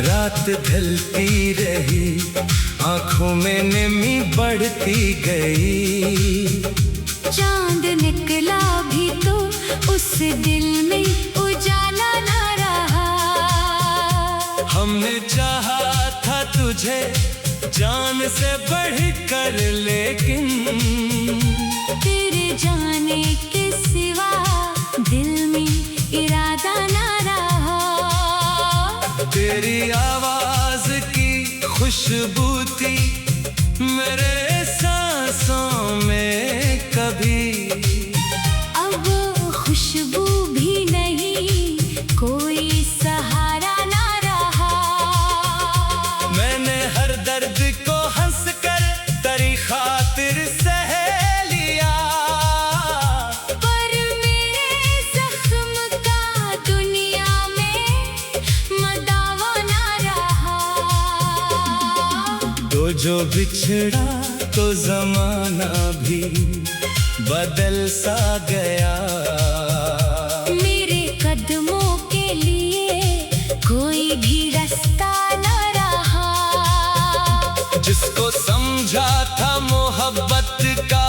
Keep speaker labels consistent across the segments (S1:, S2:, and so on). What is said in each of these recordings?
S1: रात ढलती रही, आंखों में नमी बढ़ती गई।
S2: चांद निकला भी तो उस दिल में उजाला ना रहा।
S1: हमने चाहा था तुझे जान से बढ़कर, लेकिन
S2: तेरे जाने के सिवा दिल में इरादा ना रहा।
S1: तेरी आवाज की खुशबू थी मेरे सांसों में कभी।
S2: अब खुशबू भी नहीं, कोई सहारा ना रहा।
S1: मैंने हर दर्द को हंसकर तेरी खातिर सह लिया,
S2: पर मेरे जख्म का दुनिया में मदावा ना रहा।
S1: तो जो बिछड़ा तो जमाना भी बदल सा गया।
S2: मेरे कदमों के लिए कोई भी रास्ता ना रहा।
S1: जिसको समझा था मोहब्बत का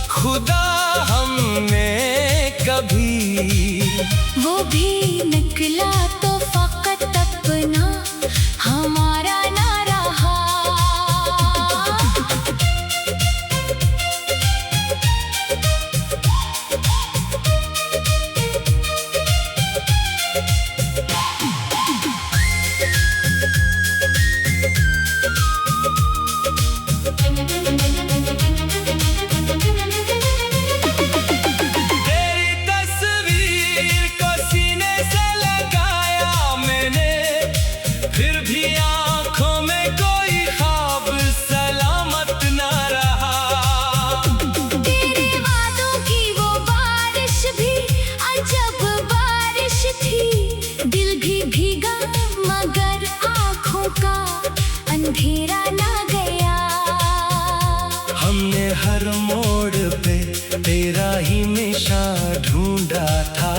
S1: खुदा हमने कभी,
S2: वो भी निकला तो फकत अपना हमारा ना रहा।
S1: तेरी तस्वीर को सीने से लगाया मैंने, फिर भी आंखों में कोई ख्वाब सलामत ना रहा।
S2: तेरे वादों की वो बारिश भी अजब बारिश थी। दिल भी भीगा मगर आँखों का अंधेरा ना गया।
S1: हमने हर मोड़ पे तेरा ही निशान ढूंढा था।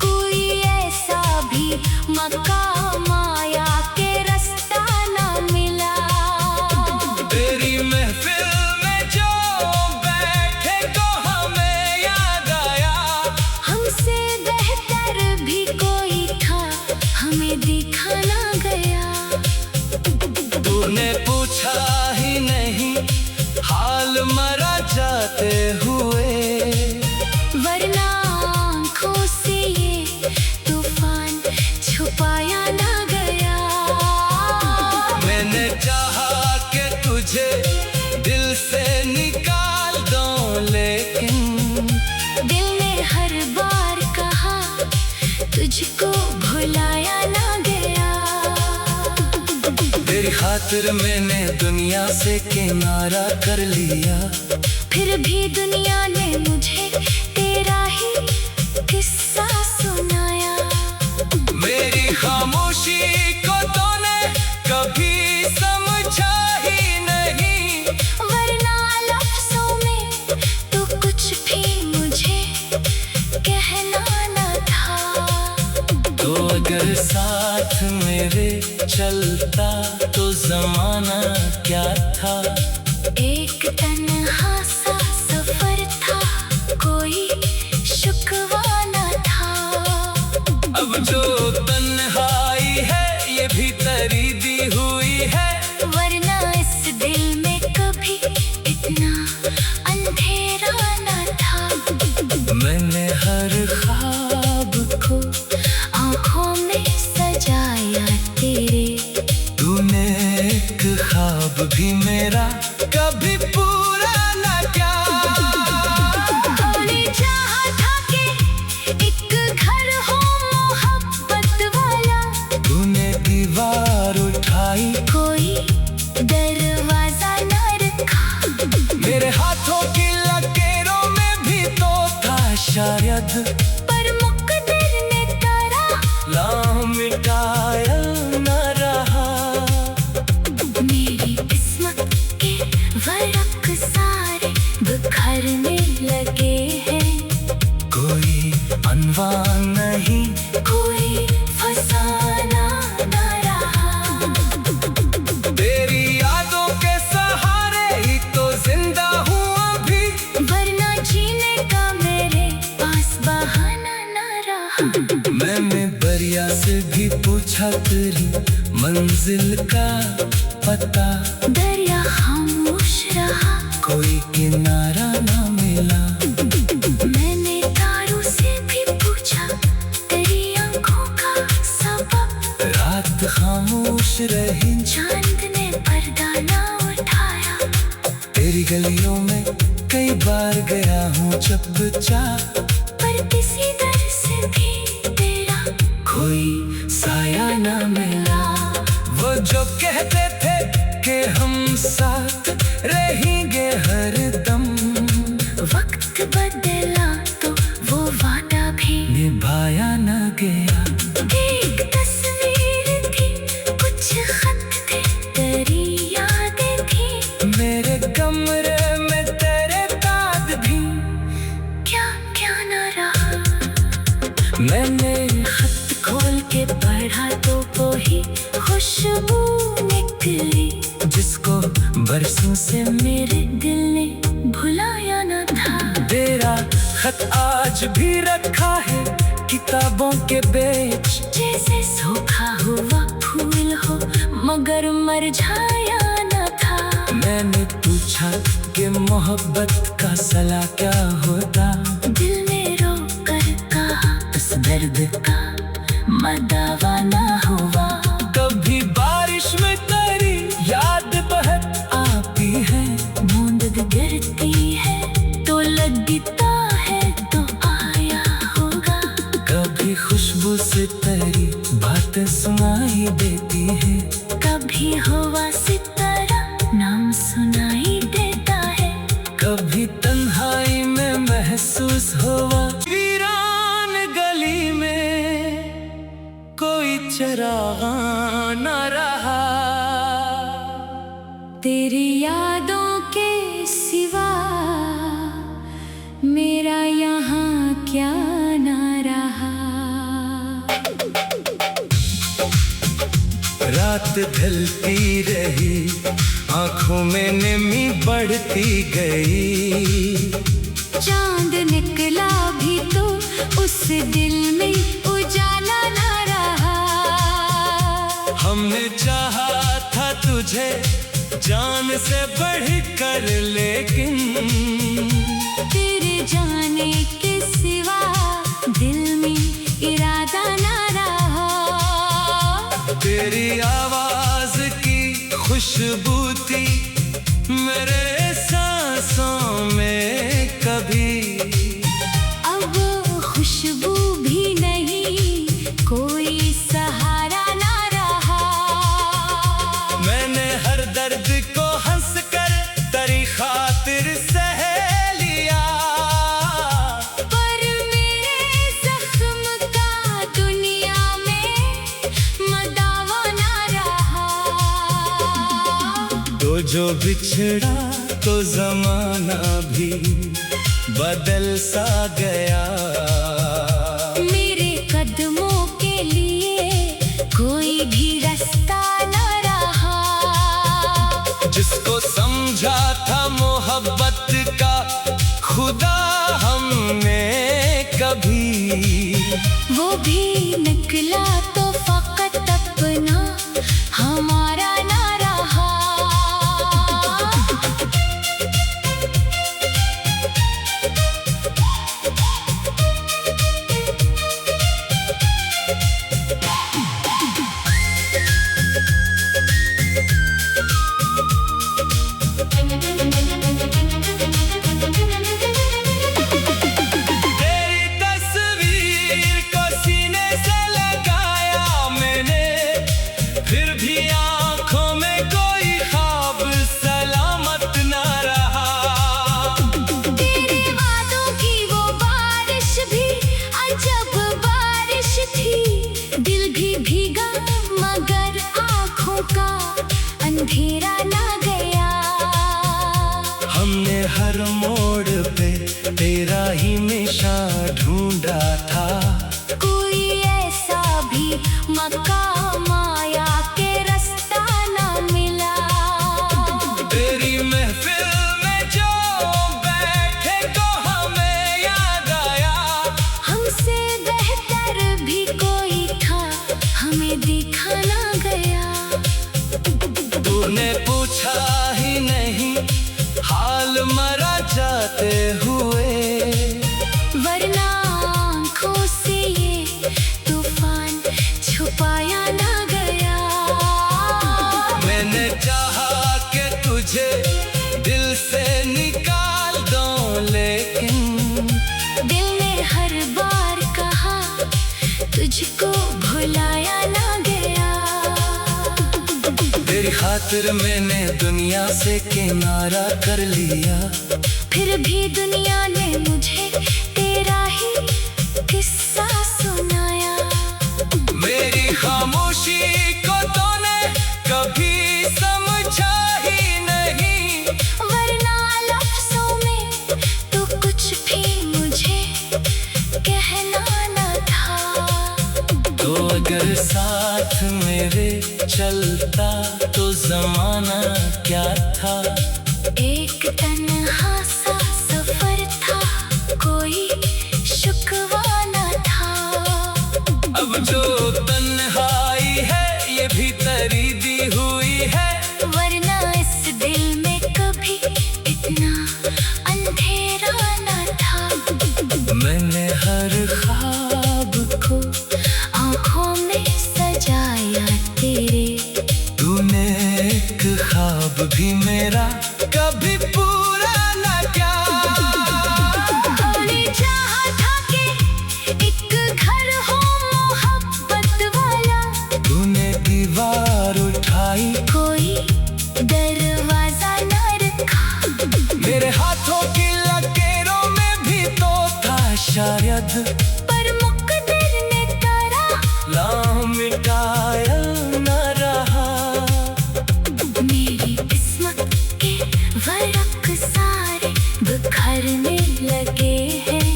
S2: कोई ऐसा भी मकाम आया के रास्ता ना मिला।
S1: तेरी महफिल में जो बैठे को हमें याद आया।
S2: हमसे बेहतर भी कोई था, हमें देखा ना गया।
S1: तूने पूछा ही नहीं हाल मरा जाते हुए,
S2: वरना आँखों से ये तूफान छुपाया ना गया।
S1: मैंने चाहा कि तुझे दिल से निकाल दूं, लेकिन
S2: दिल ने हर बार कहा तुझको भुलाया ना गया।
S1: तेरी खातिर मैंने दुनिया से किनारा कर लिया,
S2: फिर भी दुनिया ने मुझे तेरा ही किस्सा सुनाया।
S1: मेरी खामोशी को तूने कभी समझा ही नहीं,
S2: वरना लफ्ज़ों में तो कुछ भी मुझे कहना ना था।
S1: तो अगर साथ मेरे चलता तो जमाना क्या था।
S2: एक तन्हा सा सफर था, कोई शुक्वा ना था।
S1: अब जो तन्हाई है ये भी तेरी दी हुई है,
S2: वरना इस दिल में कभी इतना अंधेरा ना था।
S1: मैंने हर ख्वाब को
S2: आँखों में सजाया तेरे,
S1: तूने एक ख्वाब भी मेरा कभी पूरा ना किया।
S2: हमने चाहा था कि एक घर हो मोहब्बत वाला,
S1: तूने दीवार उठाई,
S2: कोई दरवाजा ना रखा।
S1: मेरे हाथों की लकीरों में भी तो था शायद,
S2: पर मुकद्दर ने तारा
S1: ला मिटाया न रहा।
S2: मेरी किस्मत के वर्क सारे बिखरने लगे हैं।
S1: कोई अनवान नहीं,
S2: कोई फसाना ना रहा।
S1: से भी पूछा तेरी मंजिल का पता,
S2: दरिया खामोश रहा,
S1: कोई किनारा ना मिला।
S2: मैंने तारों से भी पूछा तेरी आंखों का सबब,
S1: रात खामोश रही,
S2: चांद ने पर्दा ना उठाया।
S1: तेरी गलियों में कई बार गया हूँ चुपचाप,
S2: पर किसी दर से भी तेरा
S1: कोई साया ना मिला। वो जो कहते थे कि हम साथ रहेंगे हरदम,
S2: वक्त बदला तो वो वादा भी
S1: निभाया न गया।
S2: एक तस्वीर थी, कुछ खत थे, तेरी यादें थी,
S1: मेरे कमरे में तेरे बाद भी
S2: क्या क्या न रहा।
S1: मैंने
S2: खत खोल के पढ़ा तो वही खुशबू निकली,
S1: जिसको बरसों से
S2: मेरे दिल ने भुलाया न था।
S1: तेरा खत आज भी रखा है किताबों के बीच,
S2: जैसे सूखा हुआ फूल हो मगर मुरझाया न था।
S1: मैंने पूछा कि मोहब्बत का सला क्या होता,
S2: दिल ने रो कर कहा इस दर्द का मदावा न हुआ।
S1: कभी बारिश में तेरी याद बहत आती है,
S2: बूंद गिरती है तो लगता है तो आया होगा।
S1: कभी खुशबू से तेरी बातें सुनाई देती है,
S2: कभी हवा सितारा नाम सुनाई देता है।
S1: कभी तन्हाई में महसूस हुआ वीरान गली में कोई चिराग न रहा।
S2: तेरी यादों के सिवा मेरा यहाँ क्या ना रहा।
S1: रात ढलती रही, आंखों में नमी बढ़ती गई,
S2: चांद निकला भी तो उस दिल में उजाला ना रहा।
S1: हमने चाहा था तुझे जान से बढ़कर, लेकिन
S2: तेरे जाने के सिवा दिल में इरादा ना रहा।
S1: तेरी आवाज की खुशबू थी मेरे सांसों में कभी,
S2: अब खुशबू भी नहीं, कोई सहारा ना रहा।
S1: मैंने हर दर्द को हंस कर तेरी खातिर सह लिया,
S2: पर मेरे जख्म का दुनिया में मदावा ना रहा।
S1: तो जो बिछड़ा तो जमाना भी बदल सा गया,
S2: मेरे कदमों के लिए कोई भी रास्ता न रहा।
S1: जिसको समझा था मोहब्बत का खुदा हमने कभी,
S2: वो भी निकला तो फकत अपना हमारा न रहा।
S1: तेरी तस्वीर को सीने तूने पूछा ही नहीं हाल मरा जाते हुए,
S2: वरना आँखों से ये तूफान छुपाया ना गया।
S1: मैंने चाहा कि तुझे दिल से निकाल दूं, लेकिन
S2: दिल ने हर बार कहा तुझको भुलाया ना गया।
S1: तेरी खातिर मैंने दुनिया से किनारा कर लिया,
S2: फिर भी दुनिया ने मुझे तेरा ही किस्सा सुनाया।
S1: मेरी खामोशी को तूने कभी समझा ही नहीं,
S2: वरना लफ्ज़ों में तो कुछ भी मुझे कहना न था।
S1: तो अगर साथ मेरे चलता तो ज़माना क्या था।
S2: एक तन्हा सा सफर था, कोई शुक्वा न था।
S1: अब जो तन्हाई है ये भी तेरी दी हुई है,
S2: वरना इस दिल में कभी इतना अंधेरा न था।
S1: मैंने हर ख्वाब को
S2: आँखों में सजाया तेरे,
S1: तूने एक ख्वाब भी मेरा कभी पूरा न किया।
S2: हमने चाहा था कि एक घर हो मोहब्बत वाला,
S1: तूने दीवार उठाई,
S2: कोई दरवाजा न रखा।
S1: मेरे हाथों की लकीरों में भी तो था शायद,
S2: पर मुकद्दर ने तारा
S1: ला मिटाया न रहा।
S2: मेरी किस्मत के वर्क सारे बिखरने लगे हैं।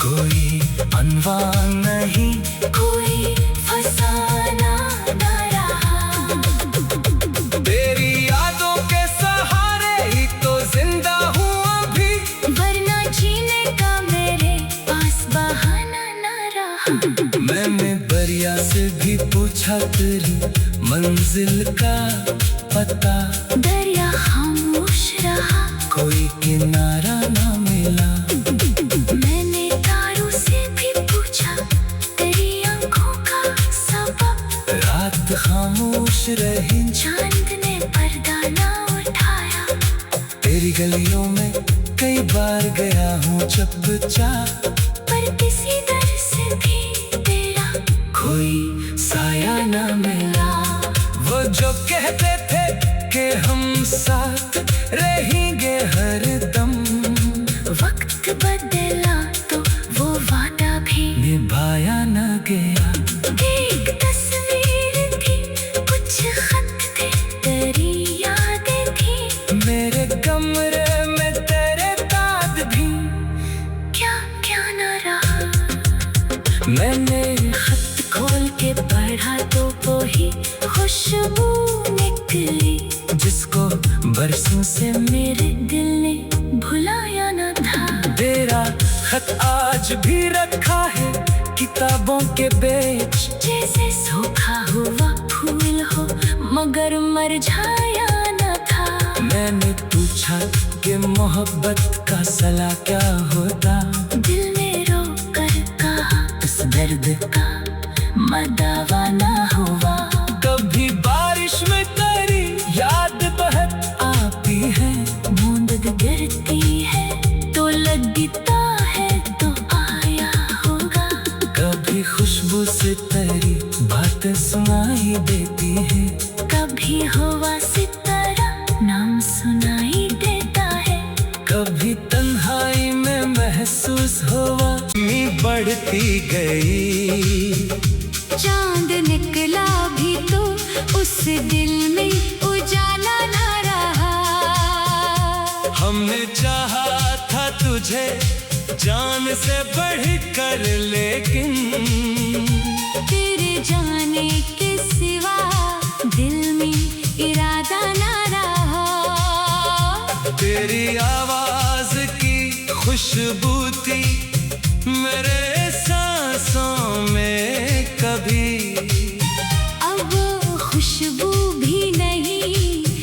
S1: कोई अनवान नहीं,
S2: कोई फसाना न रहा।
S1: तेरी यादों के सहारे ही तो जिंदा हूँ अभी,
S2: वरना जीने का मेरे पास बहाना न रहा।
S1: मैंने दरिया से भी पूछा तेरी मंजिल का पता,
S2: दरिया खामोश रहा,
S1: कोई किनारा ना मिला।
S2: मैंने तारों से भी पूछा तेरी आंखों का सबब,
S1: रात खामोश रही,
S2: चांद ने पर्दा ना उठाया।
S1: तेरी गलियों में कई बार गया हूँ चुपचाप,
S2: पर किसी दर से भी तेरा
S1: कोई साया ना मिला। वो जो कहते थे कि हम साथ रहेंगे हरदम,
S2: वक्त बदला तो वो वादा भी
S1: निभाया न गया।
S2: एक तस्वीर थी, कुछ खत थे, तेरी यादें थी।
S1: मेरे कमरे में तेरे दाद भी,
S2: क्या क्या न रहा।
S1: मैंने
S2: खत खोल के पढ़ा तो वही खुशबू निकली,
S1: जिसको बरसों से
S2: मेरे दिल ने भुलाया न था।
S1: तेरा खत आज भी रखा है किताबों के पेज,
S2: जैसे सूखा हुआ फूल हो मगर मुरझाया न था।
S1: मैंने पूछा कि मोहब्बत का सला क्या होता,
S2: दिल ने रो कर कहा इस दर्द का मदावा न हुआ।
S1: कभी बारिश में तेरी याद बहत आती है,
S2: बूंद गिरती है तो लगता है तो आया होगा।
S1: कभी खुशबू से तेरी बातें सुनाई देती है,
S2: कभी हवा सितारा नाम सुनाई देता है।
S1: कभी तन्हाई में महसूस हुआ बढ़ती गई।
S2: चांद निकला भी तो उस दिल में उजाला ना रहा।
S1: हमने चाहा था तुझे जान से बढ़कर, लेकिन
S2: तेरे जाने के सिवा दिल में इरादा ना रहा।
S1: तेरी आवाज की खुशबू थी मेरे सांसों में कभी।
S2: अब खुशबू भी नहीं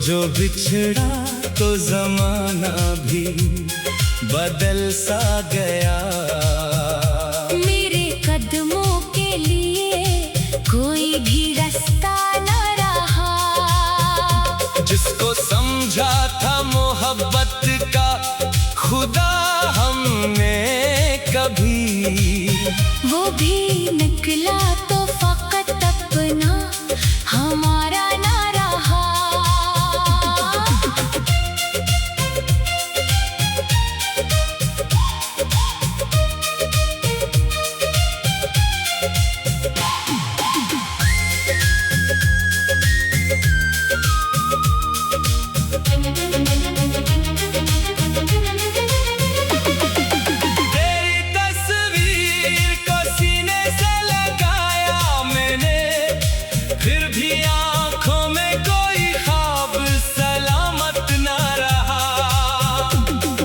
S1: जो बिछड़ा तो जमाना भी बदल सा गया।
S2: मेरे कदमों के लिए कोई भी रास्ता न रहा।
S1: जिसको समझा था मोहब्बत का खुदा हमने कभी,
S2: वो भी निकला तो फकत अपना हमारा न रहा।
S1: फिर भी आंखों में कोई ख्वाब सलामत न रहा।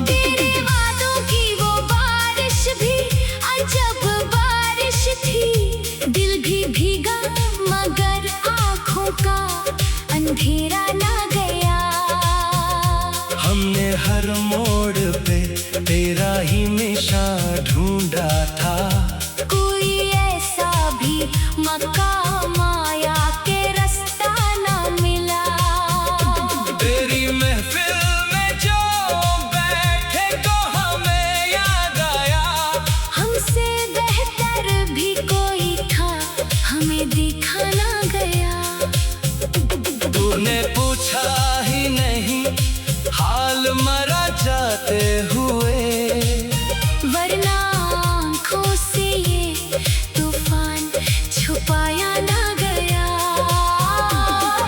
S2: तेरे वादों की वो बारिश भी अजब बारिश थी। दिल भी भीगा मगर आंखों का अंधेरा न गया।
S1: हमने हर मोड़ पे तेरा ही निशान ढूंढा था।
S2: कोई ऐसा भी मकाम आया के रास्ता न मिला।
S1: तेरी महफिल में जो बैठे तो हमें याद आया।
S2: हमसे बेहतर भी कोई था, हमें देखा न गया।
S1: तूने पूछा ही नहीं हाल मरा जाते हुए,
S2: वरना आँखों से ये तूफान छुपाया न गया।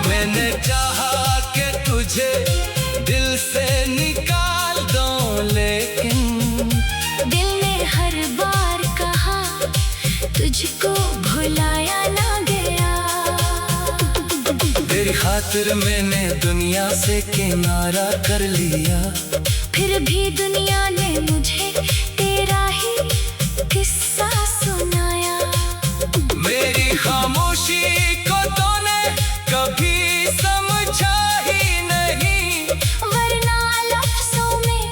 S1: मैंने चाहा कि तुझे दिल से निकाल दूं, लेकिन
S2: दिल ने हर बार कहा तुझको भुलाया न गया।
S1: तेरी खातिर मैंने दुनिया से किनारा कर लिया।
S2: फिर भी दुनिया ने मुझे तेरा ही किस्सा सुनाया।
S1: मेरी खामोशी को तूने कभी समझा ही नहीं,
S2: वरना लफ्ज़ों में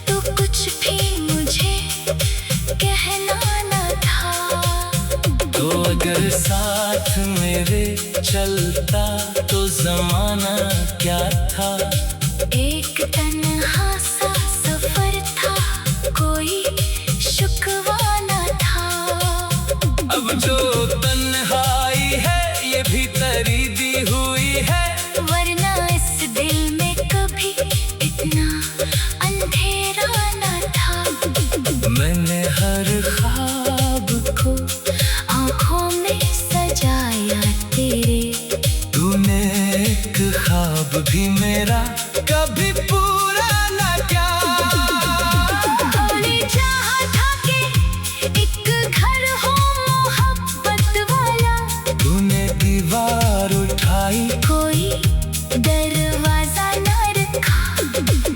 S2: तो कुछ भी मुझे कहना न था।
S1: तो अगर साथ मेरे चलता तो जमाना क्या था।
S2: एक तन्हा सा सफर था, कोई शुक्वा न था।
S1: अब जो तन्हाई है ये भी तेरी दी हुई है,
S2: वरना इस दिल में कभी इतना अंधेरा न था।
S1: मैंने हर ख्वाब को
S2: आँखों में सजाया तेरे।
S1: तूने एक ख्वाब भी मेरा कभी पूरा न किया।
S2: हमने चाहा था कि एक घर हो मोहब्बत वाला।
S1: तूने दीवार उठाई,
S2: कोई दरवाजा न रखा।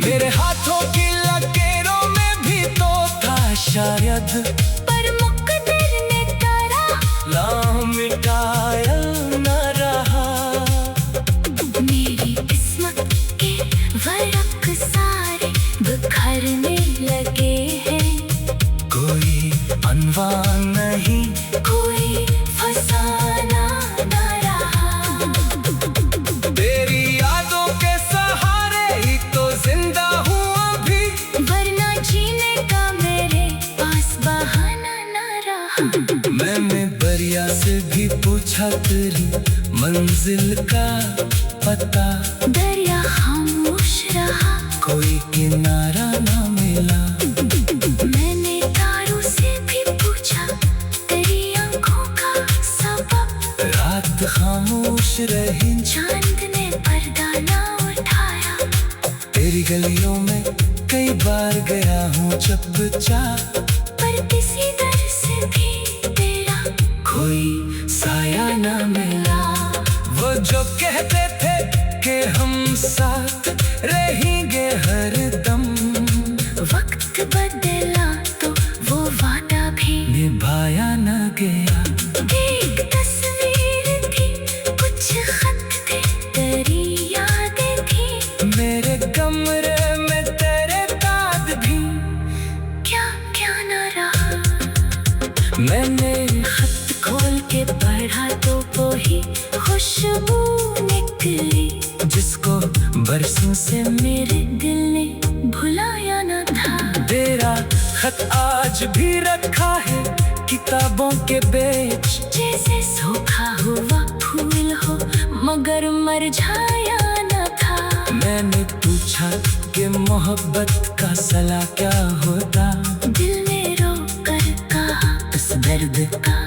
S1: मेरे हाथों की लकीरों में भी तो था शायद,
S2: पर मुकद्दर ने तारा
S1: ला मिटाया न रहा।
S2: मेरी किस्मत के वर्क सारे बिखरने लगे हैं।
S1: कोई अनवान नहीं,
S2: कोई फसाना न रहा।
S1: तेरी यादों के सहारे ही तो जिंदा हूँ अभी,
S2: वरना जीने का मेरे पास बहाना न रहा।
S1: मैंने बरिया से भी पूछा तेरी मंजिल का पता।
S2: दरिया खामोश रहा,
S1: कोई किनारा ना मिला।
S2: मैंने तारों से भी पूछा तेरी आंखों का सबब।
S1: रात खामोश रही,
S2: चांद ने पर्दा ना उठाया।
S1: तेरी गलियों में कई बार गया हूँ चुपचाप,
S2: पर किसी दर से भी तेरा
S1: कोई साया ना मिला। वो जो कहते थे कि हम साथ रहेंगे हरदम,
S2: वक्त बदला तो वो वादा भी
S1: निभाया न गया।
S2: एक तस्वीर थी, कुछ खत थे, तेरी यादें थी। मैंने खत खोल के पढ़ा तो वही खुशबू निकली,
S1: जिसको बरसों से
S2: मेरे दिल ने भुलाया न था।
S1: तेरा खत आज भी रखा है किताबों के बीच,
S2: जैसे सूखा हुआ फूल हो मगर मुरझाया न था।
S1: मैंने पूछा कि मोहब्बत का सला क्या होता,
S2: दिल ने रो कर कहा इस दर्द का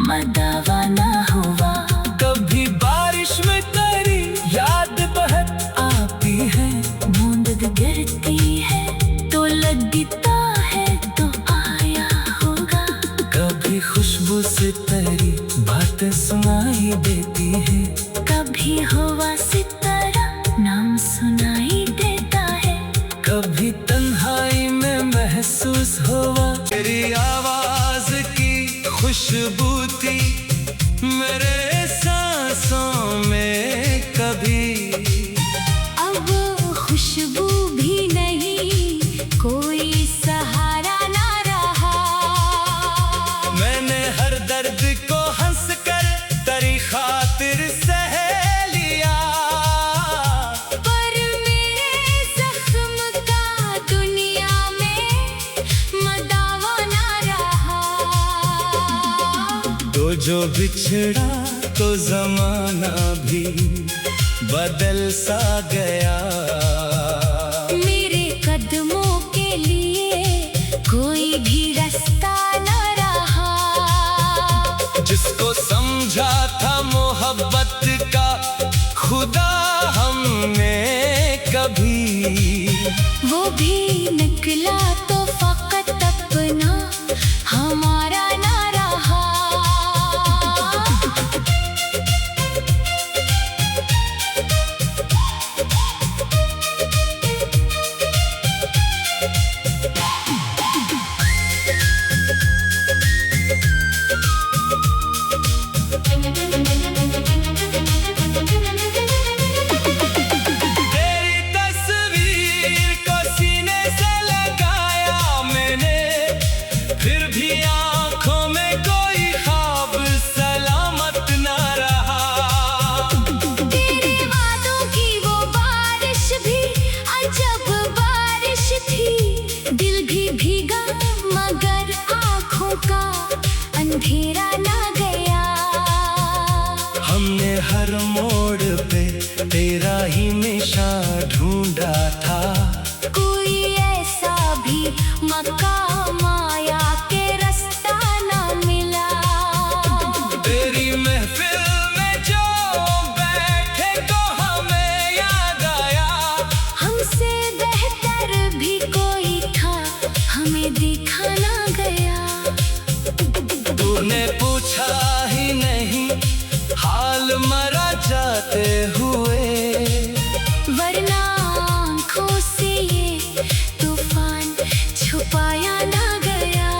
S2: मदावा न हुआ।
S1: कभी बारिश में तेरी याद बहत आती है,
S2: बूंद गिरती है तो लगता है तो आया होगा।
S1: कभी खुशबू से तेरी बातें सुनाई देती है,
S2: कभी हवा सितारा नाम सुनाई देता है।
S1: कभी तन्हाई में महसूस हुआ तेरी आवाज की खुशबू थी मेरे सांसों में कभी।
S2: अब वो खुशबू भी नहीं, कोई सहारा ना रहा।
S1: मैंने हर दर्द को हंस कर तेरी खातिर सह लिया,
S2: पर मेरे जख्म का दुनिया में मदावा ना रहा।
S1: तो जो बिछड़ा तो जमाना भी बदल सा गया।
S2: मेरे कदमों के लिए कोई भी रास्ता न रहा।
S1: जिसको समझा था मोहब्बत का खुदा हमने कभी,
S2: वो भी निकला तो फकत अपना हमारा न रहा।
S1: तेरी तस्वीर को सीने से लगाया मैंने, फिर भी आंखों में कोई ख्वाब सलामत न रहा।
S2: तेरे वादों की वो बारिश भी अजब बारिश थी, दिल भी भीगा मगर आँखों का अंधेरा ना गया।
S1: हमने हर मोड़ पे तेरा ही निशान ढूंढा था,
S2: कोई ऐसा भी मकाम आया के रास्ता ना मिला।
S1: तेरी महफिल में जो बैठे तो हमें याद आया,
S2: हमसे बेहतर भी कोई था हमें देखा ना गया।
S1: तूने पूछा ही नहीं हाल मरा जाते हुए,
S2: वरना आँखों से ये तूफान छुपाया ना गया।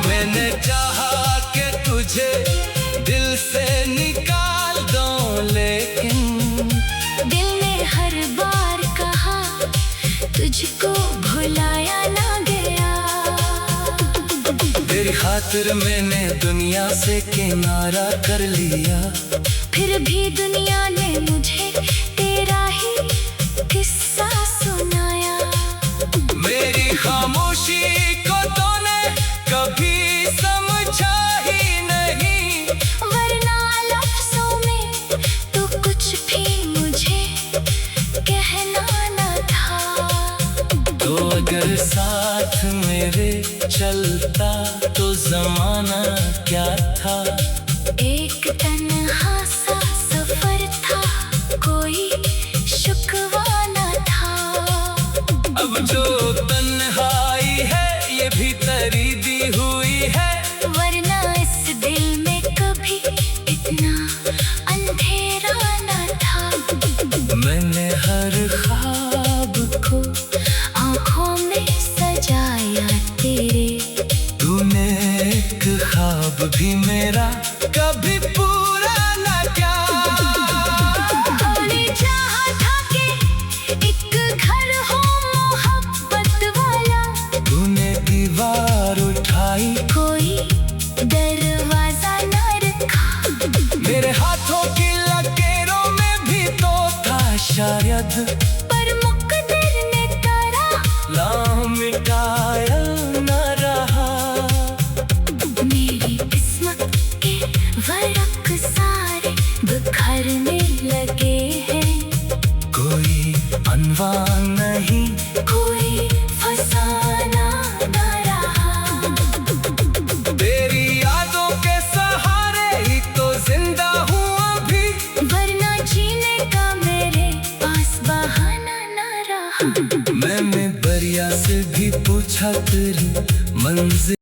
S1: मैंने चाहा कि तुझे दिल से निकाल दूं, लेकिन
S2: दिल ने हर बार कहा तुझको भुलाया ना गया।
S1: तेरी खातिर मैंने दुनिया से किनारा कर लिया,
S2: फिर भी दुनिया ने मुझे तेरा ही किस्सा सुनाया।
S1: मेरी खामोशी को तूने कभी समझा ही नहीं,
S2: वरना लफ्ज़ों में तो कुछ भी मुझे कहना न था।
S1: तो अगर साथ मेरे चलता तो जमाना क्या था।
S2: एक तन्हा सा सफर था, कोई शुक्वा न था।
S1: अब जो तन्हाई है ये भी तेरी दी हुई है,
S2: वरना इस दिल में कभी इतना अंधेरा न था।
S1: मैंने हर ख्वाब को
S2: आँखों में सजाया तेरे,
S1: तूने एक ख्वाब भी मेरा कभी पूरा न किया।
S2: हमने चाहा था कि एक घर हो मोहब्बत वाला,
S1: तूने दीवार उठा आई,
S2: कोई दरवाजा न रखा।
S1: मेरे हाथों की लकीरों में भी तो था शायद,
S2: पर मुकद्दर ने तारा
S1: नाम मिटाया न रहा।
S2: मेरी किस्मत के वर्क सारे बिखरने लगे हैं।
S1: कोई अनवान नहीं,
S2: कोई फसाना न रहा।
S1: तेरी यादों के सहारे ही तो जिंदा हूँ अभी,
S2: वरना जीने का मेरे पास बहाना न रहा।
S1: मैंने बरिया से भी पूछा तेरी मंजिल